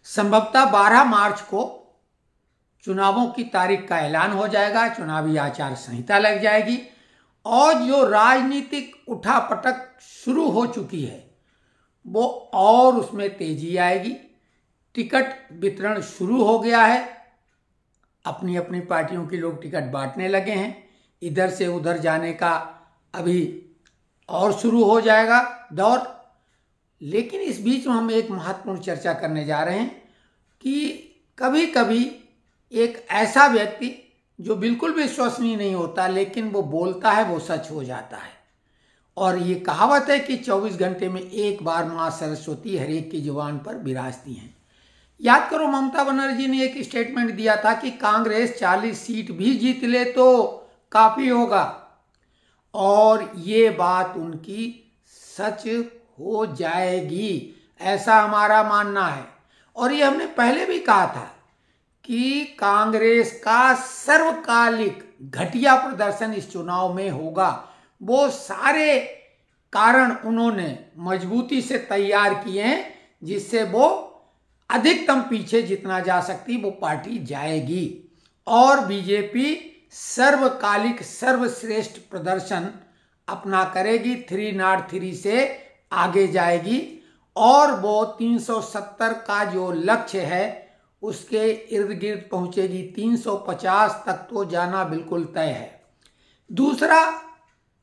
संभवतः 12 मार्च को चुनावों की तारीख का ऐलान हो जाएगा, चुनावी आचार संहिता लग जाएगी और जो राजनीतिक उठापटक शुरू हो चुकी है वो और उसमें तेजी आएगी। टिकट वितरण शुरू हो गया है, अपनी अपनी पार्टियों के लोग टिकट बांटने लगे हैं, इधर से उधर जाने का अभी और शुरू हो जाएगा दौर। लेकिन इस बीच में हम एक महत्वपूर्ण चर्चा करने जा रहे हैं कि कभी कभी एक ऐसा व्यक्ति जो बिल्कुल विश्वसनीय नहीं होता लेकिन वो बोलता है वो सच हो जाता है। और ये कहावत है कि 24 घंटे में एक बार माँ सरस्वती हर एक की जुबान पर विराजती हैं। याद करो, ममता बनर्जी ने एक स्टेटमेंट दिया था कि कांग्रेस 40 सीट भी जीत ले तो काफी होगा, और ये बात उनकी सच हो जाएगी, ऐसा हमारा मानना है। और ये हमने पहले भी कहा था कि कांग्रेस का सर्वकालिक घटिया प्रदर्शन इस चुनाव में होगा। वो सारे कारण उन्होंने मजबूती से तैयार किए हैं जिससे वो अधिकतम पीछे जितना जा सकती वो पार्टी जाएगी और बीजेपी सर्वकालिक सर्वश्रेष्ठ प्रदर्शन अपना करेगी, 303 से आगे जाएगी और वो 370 का जो लक्ष्य है उसके इर्द गिर्द पहुंचेगी। 350 तक तो जाना बिल्कुल तय है। दूसरा,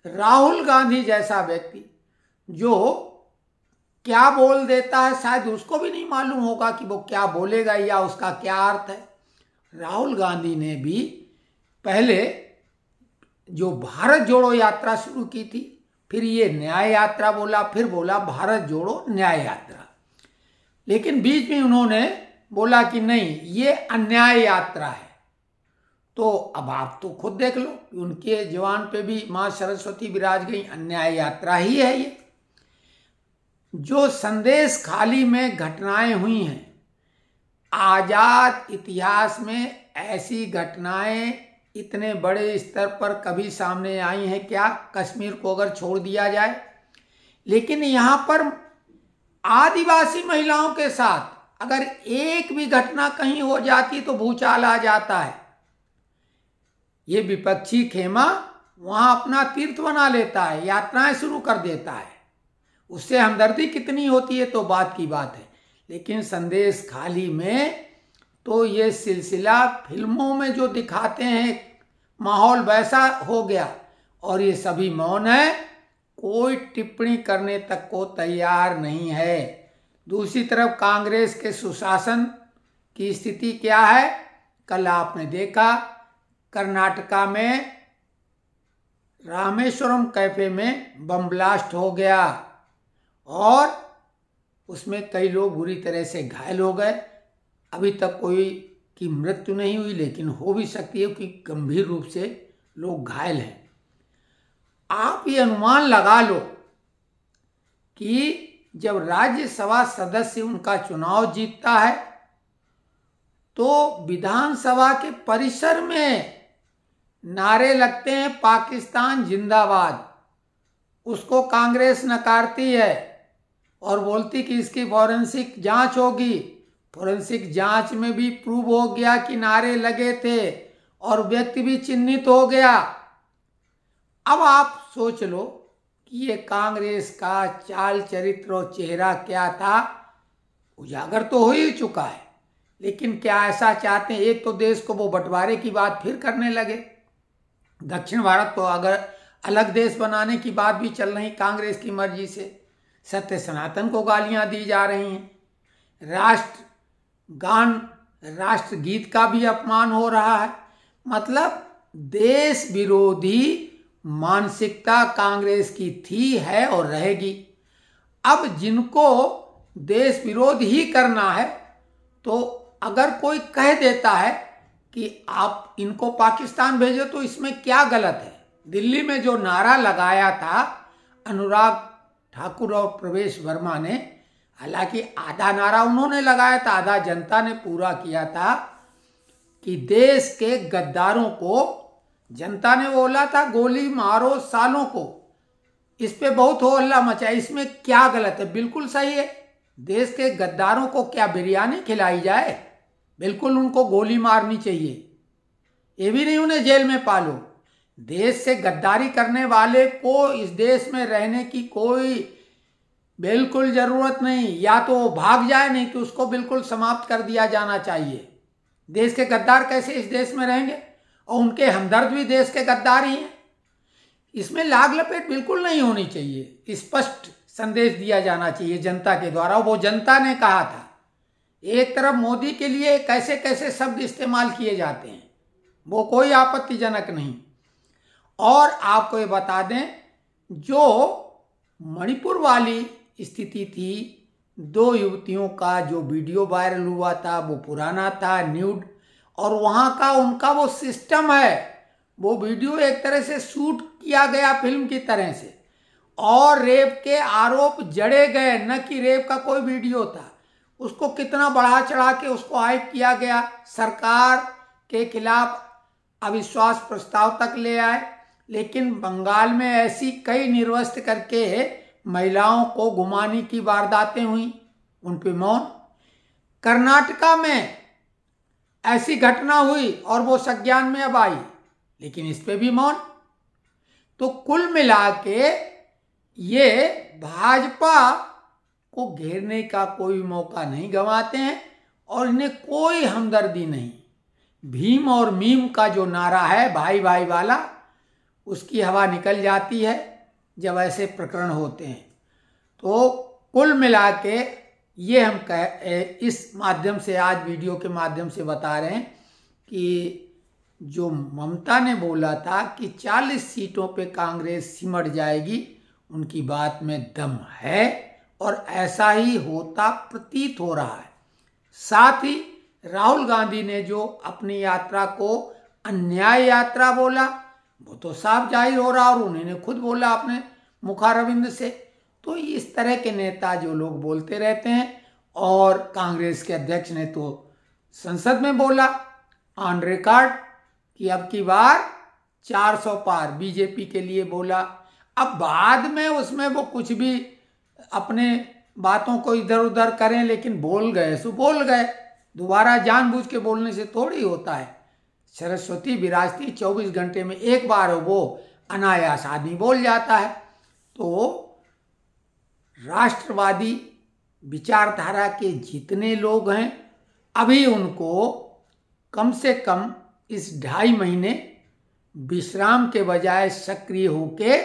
राहुल गांधी जैसा व्यक्ति जो क्या बोल देता है शायद उसको भी नहीं मालूम होगा कि वो क्या बोलेगा या उसका क्या अर्थ है। राहुल गांधी ने भी पहले जो भारत जोड़ो यात्रा शुरू की थी, फिर ये न्याय यात्रा बोला, फिर बोला भारत जोड़ो न्याय यात्रा, लेकिन बीच में उन्होंने बोला कि नहीं ये अन्याय यात्रा है। तो अब आप तो खुद देख लो, उनके जवान पे भी मां सरस्वती विराज गई, अन्याय यात्रा ही है ये। जो संदेश खाली में घटनाएं हुई हैं, आजाद इतिहास में ऐसी घटनाएं इतने बड़े स्तर पर कभी सामने आई हैं क्या? कश्मीर को अगर छोड़ दिया जाए, लेकिन यहां पर आदिवासी महिलाओं के साथ अगर एक भी घटना कहीं हो जाती तो भूचाल आ जाता है। ये विपक्षी खेमा वहां अपना तीर्थ बना लेता है, यात्राएं शुरू कर देता है, उससे हमदर्दी कितनी होती है तो बात की बात है। लेकिन संदेश खाली में तो ये सिलसिला फिल्मों में जो दिखाते हैं माहौल वैसा हो गया और ये सभी मौन है, कोई टिप्पणी करने तक को तैयार नहीं है। दूसरी तरफ कांग्रेस के सुशासन की स्थिति क्या है? कल आपने देखा कर्नाटका में रामेश्वरम कैफे में बम ब्लास्ट हो गया और उसमें कई लोग बुरी तरह से घायल हो गए। अभी तक कोई की मृत्यु नहीं हुई, लेकिन हो भी सकती है कि गंभीर रूप से लोग घायल हैं। आप ये अनुमान लगा लो कि जब राज्यसभा सदस्य उनका चुनाव जीतता है तो विधानसभा के परिसर में नारे लगते हैं पाकिस्तान जिंदाबाद। उसको कांग्रेस नकारती है और बोलती कि इसकी फॉरेंसिक जांच होगी। फॉरेंसिक जांच में भी प्रूव हो गया कि नारे लगे थे और व्यक्ति भी चिन्हित हो गया। अब आप सोच लो कि ये कांग्रेस का चाल चरित्र और चेहरा क्या था, उजागर तो हो ही चुका है, लेकिन क्या ऐसा चाहते हैं? एक तो देश को वो बंटवारे की बात फिर करने लगे, दक्षिण भारत को अगर अलग देश बनाने की बात भी चल रही कांग्रेस की मर्जी से, सत्य सनातन को गालियां दी जा रही हैं, राष्ट्रगान राष्ट्रगीत का भी अपमान हो रहा है। मतलब देश विरोधी मानसिकता कांग्रेस की थी, है और रहेगी। अब जिनको देश विरोध ही करना है तो अगर कोई कह देता है कि आप इनको पाकिस्तान भेजो तो इसमें क्या गलत है? दिल्ली में जो नारा लगाया था अनुराग ठाकुर और प्रवेश वर्मा ने, हालांकि आधा नारा उन्होंने लगाया था, आधा जनता ने पूरा किया था, कि देश के गद्दारों को जनता ने बोला था गोली मारो सालों को। इस पे बहुत हो हल्ला मचा, इसमें क्या गलत है? बिल्कुल सही है। देश के गद्दारों को क्या बिरयानी खिलाई जाए? बिल्कुल उनको गोली मारनी चाहिए, ये भी नहीं उन्हें जेल में पालो। देश से गद्दारी करने वाले को इस देश में रहने की कोई बिल्कुल जरूरत नहीं, या तो वो भाग जाए, नहीं तो उसको बिल्कुल समाप्त कर दिया जाना चाहिए। देश के गद्दार कैसे इस देश में रहेंगे? और उनके हमदर्द भी देश के गद्दार ही हैं। इसमें लाग लपेट बिल्कुल नहीं होनी चाहिए, स्पष्ट संदेश दिया जाना चाहिए जनता के द्वारा। वो जनता ने कहा था। एक तरफ मोदी के लिए कैसे कैसे शब्द इस्तेमाल किए जाते हैं, वो कोई आपत्तिजनक नहीं। और आपको ये बता दें, जो मणिपुर वाली स्थिति थी, 2 युवतियों का जो वीडियो वायरल हुआ था वो पुराना था, न्यूड, और वहाँ का उनका वो सिस्टम है, वो वीडियो एक तरह से शूट किया गया फिल्म की तरह से, और रेप के आरोप जड़े गए, न कि रेप का कोई वीडियो था। उसको कितना बढ़ा चढ़ा के उसको हाइप किया गया, सरकार के खिलाफ अविश्वास प्रस्ताव तक ले आए। लेकिन बंगाल में ऐसी कई निर्वस्त्र करके महिलाओं को घुमाने की वारदातें हुई, उन पे मौन। कर्नाटका में ऐसी घटना हुई और वो संज्ञान में अब आई, लेकिन इस पे भी मौन। तो कुल मिला के ये भाजपा को घेरने का कोई मौका नहीं गंवाते हैं और इन्हें कोई हमदर्दी नहीं। भीम और मीम का जो नारा है भाई भाई वाला, उसकी हवा निकल जाती है जब ऐसे प्रकरण होते हैं। तो कुल मिला के ये हम इस माध्यम से, आज वीडियो के माध्यम से बता रहे हैं कि जो ममता ने बोला था कि 40 सीटों पे कांग्रेस सिमट जाएगी, उनकी बात में दम है और ऐसा ही होता प्रतीत हो रहा है। साथ ही राहुल गांधी ने जो अपनी यात्रा को अन्याय यात्रा बोला, वो तो साफ जाहिर हो रहा, और उन्होंने खुद बोला अपने मुखारविंद से। तो इस तरह के नेता जो लोग बोलते रहते हैं, और कांग्रेस के अध्यक्ष ने तो संसद में बोला ऑन रिकॉर्ड कि अब की बार 400 पार बीजेपी के लिए बोला। अब बाद में उसमें वो कुछ भी अपने बातों को इधर उधर करें, लेकिन बोल गए सो बोल गए। दोबारा जानबूझ के बोलने से थोड़ी होता है। सरस्वती विराजती 24 घंटे में एक बार वो अनायास आदमी बोल जाता है। तो राष्ट्रवादी विचारधारा के जितने लोग हैं, अभी उनको कम से कम इस 2.5 महीने विश्राम के बजाय सक्रिय होके,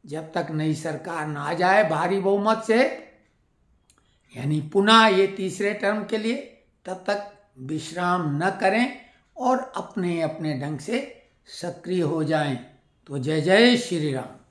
जब तक नई सरकार ना आ जाए भारी बहुमत से, यानी पुनः ये तीसरे टर्म के लिए, तब तक विश्राम न करें और अपने अपने ढंग से सक्रिय हो जाएं। तो जय जय श्री राम।